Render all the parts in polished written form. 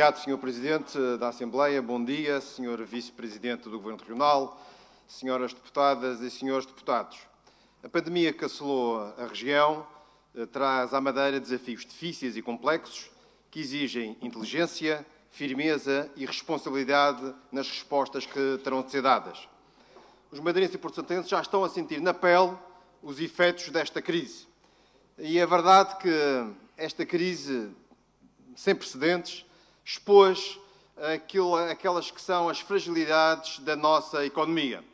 Obrigado, Sr. Presidente da Assembleia. Bom dia, Sr. Vice-Presidente do Governo Regional, Senhoras Deputadas e Senhores Deputados. A pandemia que assolou a região traz à Madeira desafios difíceis e complexos que exigem inteligência, firmeza e responsabilidade nas respostas que terão de ser dadas. Os madeirenses e portuenses já estão a sentir na pele os efeitos desta crise. E é verdade que esta crise sem precedentes expôs aquelas que são as fragilidades da nossa economia.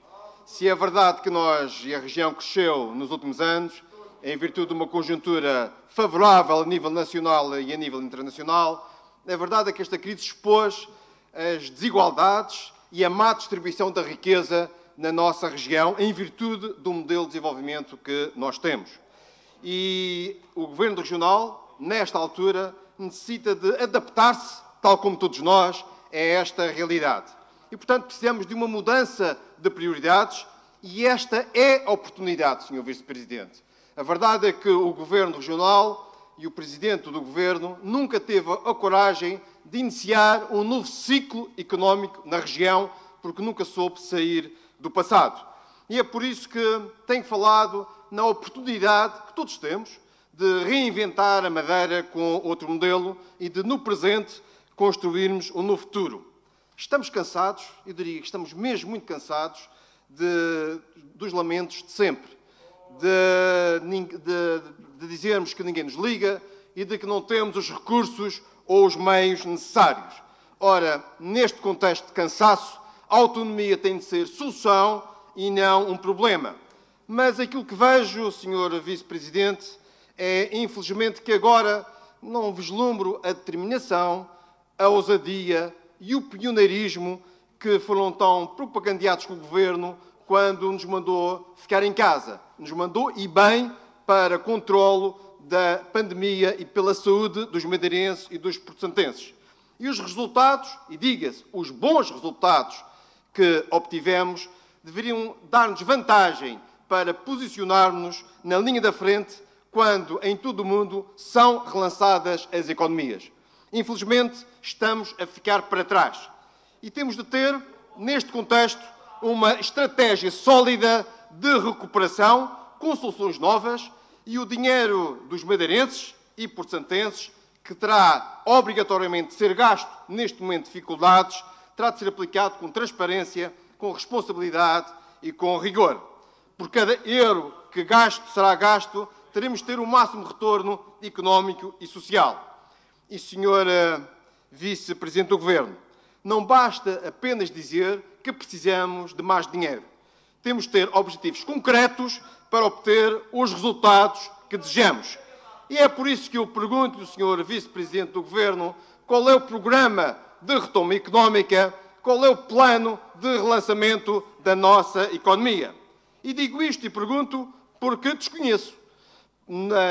Se é verdade que nós e a região cresceu nos últimos anos, em virtude de uma conjuntura favorável a nível nacional e a nível internacional, a verdade é que esta crise expôs as desigualdades e a má distribuição da riqueza na nossa região, em virtude do modelo de desenvolvimento que nós temos. E o Governo Regional, nesta altura, necessita de adaptar-se, tal como todos nós, a esta realidade. E, portanto, precisamos de uma mudança de prioridades e esta é a oportunidade, Sr. Vice-Presidente. A verdade é que o Governo Regional e o Presidente do Governo nunca teve a coragem de iniciar um novo ciclo económico na região, porque nunca soube sair do passado. E é por isso que tenho falado na oportunidade que todos temos de reinventar a Madeira com outro modelo e de, no presente, construirmos um novo futuro. Estamos cansados, eu diria que estamos mesmo muito cansados dos lamentos de sempre, de dizermos que ninguém nos liga e de que não temos os recursos ou os meios necessários. Ora, neste contexto de cansaço, a autonomia tem de ser solução e não um problema. Mas aquilo que vejo, Sr. Vice-Presidente, é, infelizmente, que agora não vislumbro a determinação, a ousadia e o pioneirismo que foram tão propagandeados com o Governo quando nos mandou ficar em casa. Nos mandou, e bem, para controlo da pandemia e pela saúde dos madeirenses e dos portuenses. E os resultados, e diga-se, os bons resultados que obtivemos, deveriam dar-nos vantagem para posicionarmos na linha da frente quando em todo o mundo são relançadas as economias. Infelizmente, estamos a ficar para trás. E temos de ter, neste contexto, uma estratégia sólida de recuperação, com soluções novas, e o dinheiro dos madeirenses e portuenses, que terá obrigatoriamente de ser gasto neste momento de dificuldades, terá de ser aplicado com transparência, com responsabilidade e com rigor. Por cada euro que será gasto, teremos de ter o máximo retorno económico e social. E, Sr. Vice-Presidente do Governo, não basta apenas dizer que precisamos de mais dinheiro. Temos de ter objetivos concretos para obter os resultados que desejamos. E é por isso que eu pergunto ao Sr. Vice-Presidente do Governo qual é o programa de retoma económica, qual é o plano de relançamento da nossa economia. E digo isto e pergunto porque desconheço.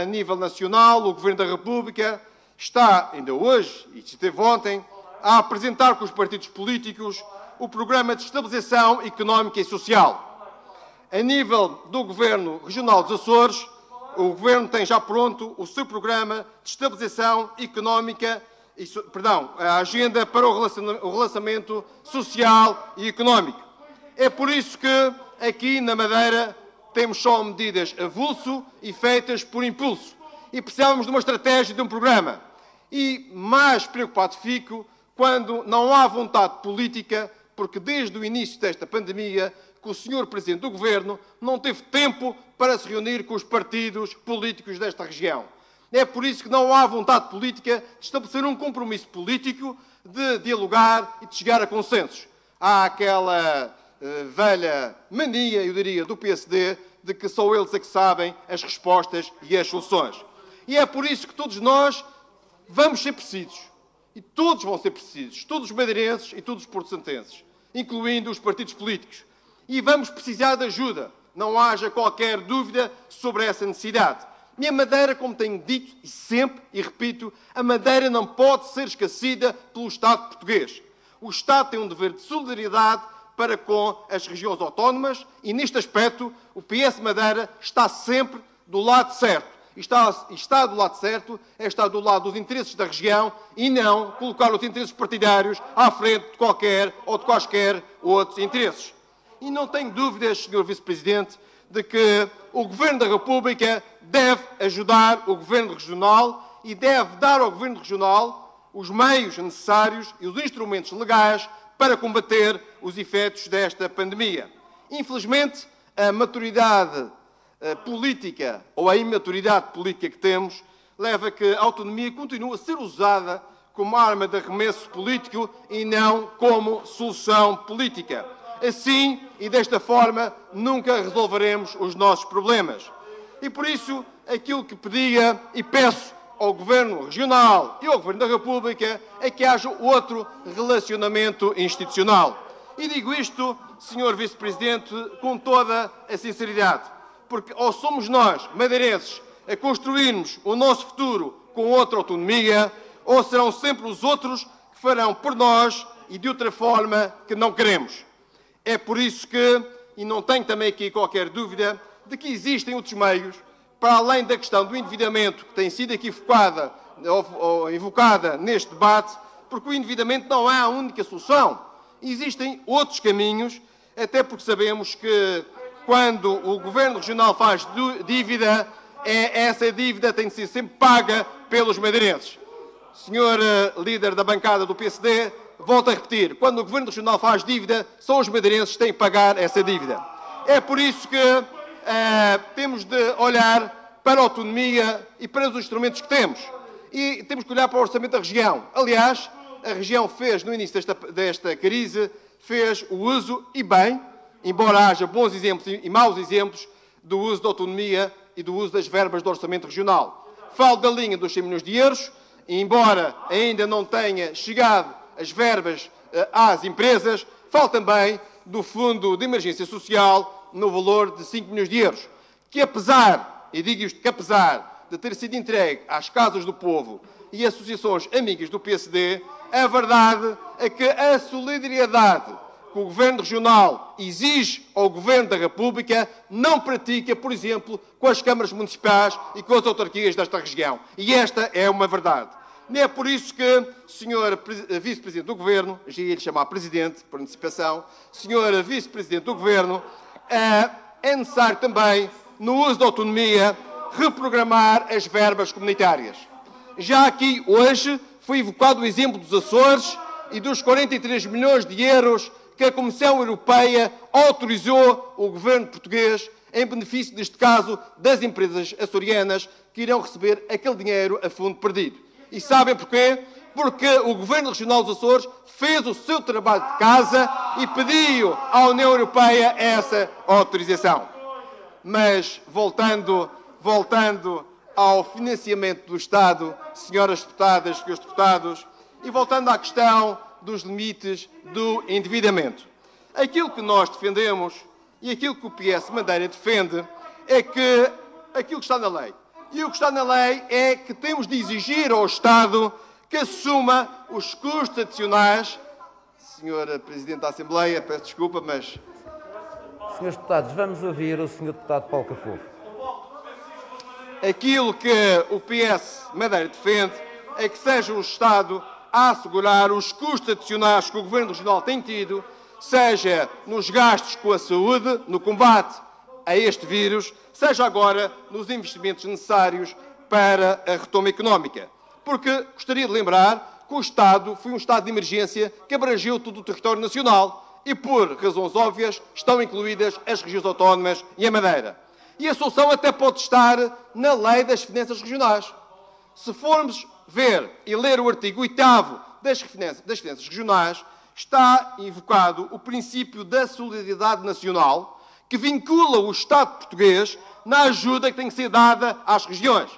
A nível nacional, o Governo da República está, ainda hoje, e esteve ontem, a apresentar com os partidos políticos o Programa de Estabilização Económica e Social. A nível do Governo Regional dos Açores, o Governo tem já pronto o seu Programa de Estabilização Económica, a Agenda para o Relançamento Social e Económico. É por isso que aqui na Madeira temos só medidas avulso e feitas por impulso. E precisamos de uma estratégia, de um programa. E mais preocupado fico quando não há vontade política, porque desde o início desta pandemia, que o Sr. Presidente do Governo não teve tempo para se reunir com os partidos políticos desta região. É por isso que não há vontade política de estabelecer um compromisso político, de dialogar e de chegar a consensos. Há aquela velha mania, eu diria, do PSD, de que só eles é que sabem as respostas e as soluções. E é por isso que todos nós vamos ser precisos. E todos vão ser precisos. Todos os madeirenses e todos os portuenses, incluindo os partidos políticos. E vamos precisar de ajuda. Não haja qualquer dúvida sobre essa necessidade. E a Madeira, como tenho dito, e sempre, e repito, a Madeira não pode ser esquecida pelo Estado português. O Estado tem um dever de solidariedade para com as regiões autónomas e, neste aspecto, o PS Madeira está sempre do lado certo. E está do lado certo, é estar do lado dos interesses da região e não colocar os interesses partidários à frente de qualquer ou de quaisquer outros interesses. E não tenho dúvidas, Sr. Vice-Presidente, de que o Governo da República deve ajudar o Governo Regional e deve dar ao Governo Regional os meios necessários e os instrumentos legais para combater os efeitos desta pandemia. Infelizmente, a maturidade política ou a imaturidade política que temos leva a que a autonomia continue a ser usada como arma de arremesso político e não como solução política. Assim e desta forma nunca resolveremos os nossos problemas. E por isso aquilo que pedia e peço ao Governo Regional e ao Governo da República é que haja outro relacionamento institucional. E digo isto, Sr. Vice-Presidente, com toda a sinceridade, porque ou somos nós, madeirenses, a construirmos o nosso futuro com outra autonomia, ou serão sempre os outros que farão por nós e de outra forma que não queremos. É por isso que, e não tenho também aqui qualquer dúvida, de que existem outros meios, para além da questão do endividamento, que tem sido aqui invocada neste debate, porque o endividamento não é a única solução. Existem outros caminhos, até porque sabemos que quando o Governo Regional faz dívida, essa dívida tem de ser sempre paga pelos madeirenses. Senhor líder da bancada do PSD, volto a repetir, quando o Governo Regional faz dívida, são os madeirenses que têm que pagar essa dívida. É por isso que temos de olhar para a autonomia e para os instrumentos que temos. E temos que olhar para o orçamento da região. Aliás, a região fez, no início desta crise, fez o uso, e bem, embora haja bons exemplos e maus exemplos, do uso da autonomia e do uso das verbas do orçamento regional. Falo da linha dos 100 milhões de euros, e embora ainda não tenha chegado as verbas às empresas, falo também do Fundo de Emergência Social no valor de 5 milhões de euros, que apesar, e digo isto, que apesar de ter sido entregue às casas do povo e associações amigas do PSD, a verdade é que a solidariedade que o Governo Regional exige ao Governo da República não pratica, por exemplo, com as câmaras municipais e com as autarquias desta região. E esta é uma verdade. E é por isso que, Sr. Vice-Presidente do Governo, já ia lhe chamar Presidente, por antecipação, Sr. Vice-Presidente do Governo, é necessário também, no uso da autonomia, reprogramar as verbas comunitárias. Já aqui, hoje, foi evocado o exemplo dos Açores e dos 43 milhões de euros que a Comissão Europeia autorizou o Governo português em benefício, neste caso, das empresas açorianas que irão receber aquele dinheiro a fundo perdido. E sabem porquê? Porque o Governo Regional dos Açores fez o seu trabalho de casa e pediu à União Europeia essa autorização. Mas, voltando ao financiamento do Estado, senhoras deputadas, senhores deputados, e voltando à questão dos limites do endividamento. Aquilo que nós defendemos e aquilo que o PS Madeira defende é que aquilo que está na lei. E o que está na lei é que temos de exigir ao Estado que assuma os custos adicionais. Senhora Presidente da Assembleia, peço desculpa, mas... Senhores deputados, vamos ouvir o Sr. Deputado Paulo Cafofo. Aquilo que o PS Madeira defende é que seja o Estado a assegurar os custos adicionais que o Governo Regional tem tido, seja nos gastos com a saúde, no combate a este vírus, seja agora nos investimentos necessários para a retoma económica. Porque gostaria de lembrar que o Estado foi um estado de emergência que abrangeu todo o território nacional e, por razões óbvias, estão incluídas as regiões autónomas e a Madeira. E a solução até pode estar na Lei das Finanças Regionais. Se formos ver e ler o artigo 8º das Finanças Regionais, está invocado o princípio da solidariedade nacional, que vincula o Estado português na ajuda que tem que ser dada às regiões.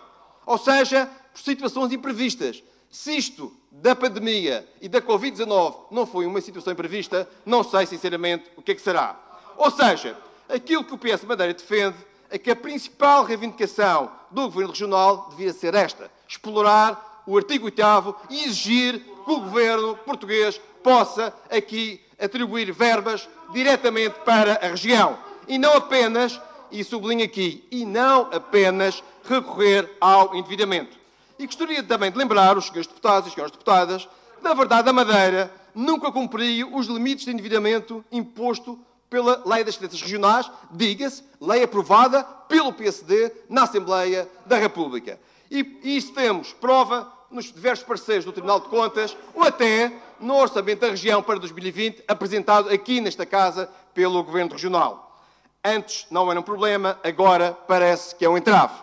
Ou seja, por situações imprevistas. Se isto da pandemia e da Covid-19 não foi uma situação imprevista, não sei, sinceramente, o que é que será. Ou seja, aquilo que o PS Madeira defende é que a principal reivindicação do Governo Regional devia ser esta: explorar o artigo 8º e exigir que o Governo português possa aqui atribuir verbas diretamente para a região. E não apenas e sublinho aqui, e não apenas recorrer ao endividamento. E gostaria também de lembrar os senhores deputados e senhoras deputadas que, na verdade, a Madeira nunca cumpriu os limites de endividamento imposto pela Lei das Finanças Regionais, diga-se, lei aprovada pelo PSD na Assembleia da República. E isso temos prova nos diversos pareceres do Tribunal de Contas ou até no Orçamento da Região para 2020, apresentado aqui nesta Casa pelo Governo Regional. Antes não era um problema, agora parece que é um entrave.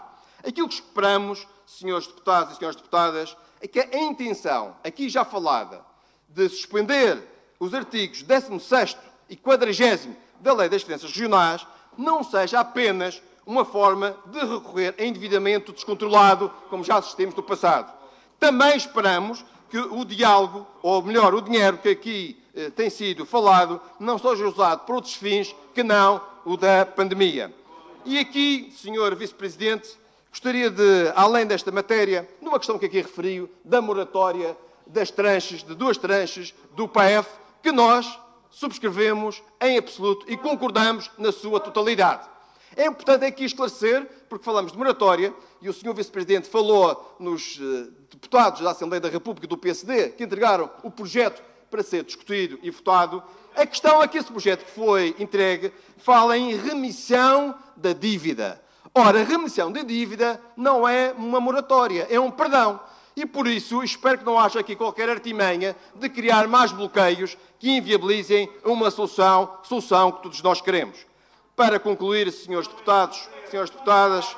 Aquilo que esperamos, senhores deputados e senhoras deputadas, é que a intenção, aqui já falada, de suspender os artigos 16º e 40º da Lei das Finanças Regionais não seja apenas uma forma de recorrer a endividamento descontrolado, como já assistimos no passado. Também esperamos que o diálogo, ou melhor, o dinheiro que aqui tem sido falado, não seja usado por outros fins que não o da pandemia. E aqui, Sr. Vice-Presidente, gostaria de, além desta matéria, numa questão que aqui referiu, da moratória das tranches, de 2 tranches do PAEF, que nós subscrevemos em absoluto e concordamos na sua totalidade. É importante aqui esclarecer, porque falamos de moratória, e o Sr. Vice-Presidente falou nos deputados da Assembleia da República do PSD, que entregaram o projeto para ser discutido e votado. A questão é que esse projeto que foi entregue fala em remissão da dívida. Ora, remissão da dívida não é uma moratória, é um perdão. E por isso espero que não haja aqui qualquer artimanha de criar mais bloqueios que inviabilizem uma solução que todos nós queremos. Para concluir, senhores deputados, senhoras deputadas,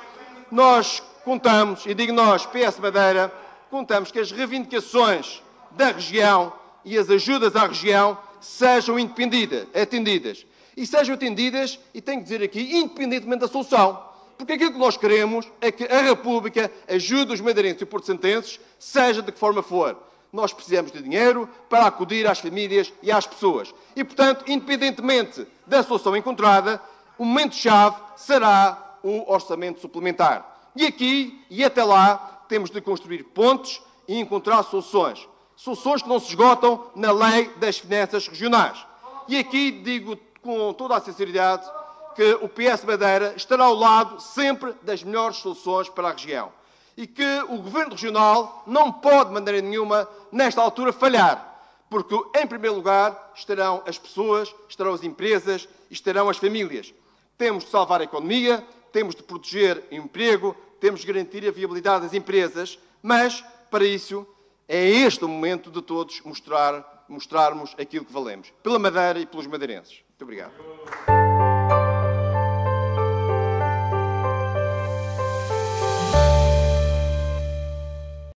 nós contamos, e digo nós, PS Madeira, contamos que as reivindicações da região e as ajudas à região sejam atendidas. E sejam atendidas, e tenho que dizer aqui, independentemente da solução. Porque aquilo que nós queremos é que a República ajude os madeirenses e porto-santenses, seja de que forma for. Nós precisamos de dinheiro para acudir às famílias e às pessoas. E, portanto, independentemente da solução encontrada, o momento-chave será o orçamento suplementar. E aqui, e até lá, temos de construir pontes e encontrar soluções. Soluções que não se esgotam na Lei das Finanças Regionais. E aqui digo com toda a sinceridade que o PS Madeira estará ao lado sempre das melhores soluções para a região. E que o Governo Regional não pode, de maneira nenhuma, nesta altura, falhar. Porque, em primeiro lugar, estarão as pessoas, estarão as empresas e estarão as famílias. Temos de salvar a economia, temos de proteger o emprego, temos de garantir a viabilidade das empresas, mas, para isso, é este o momento de todos mostrarmos aquilo que valemos. Pela Madeira e pelos madeirenses. Muito obrigado.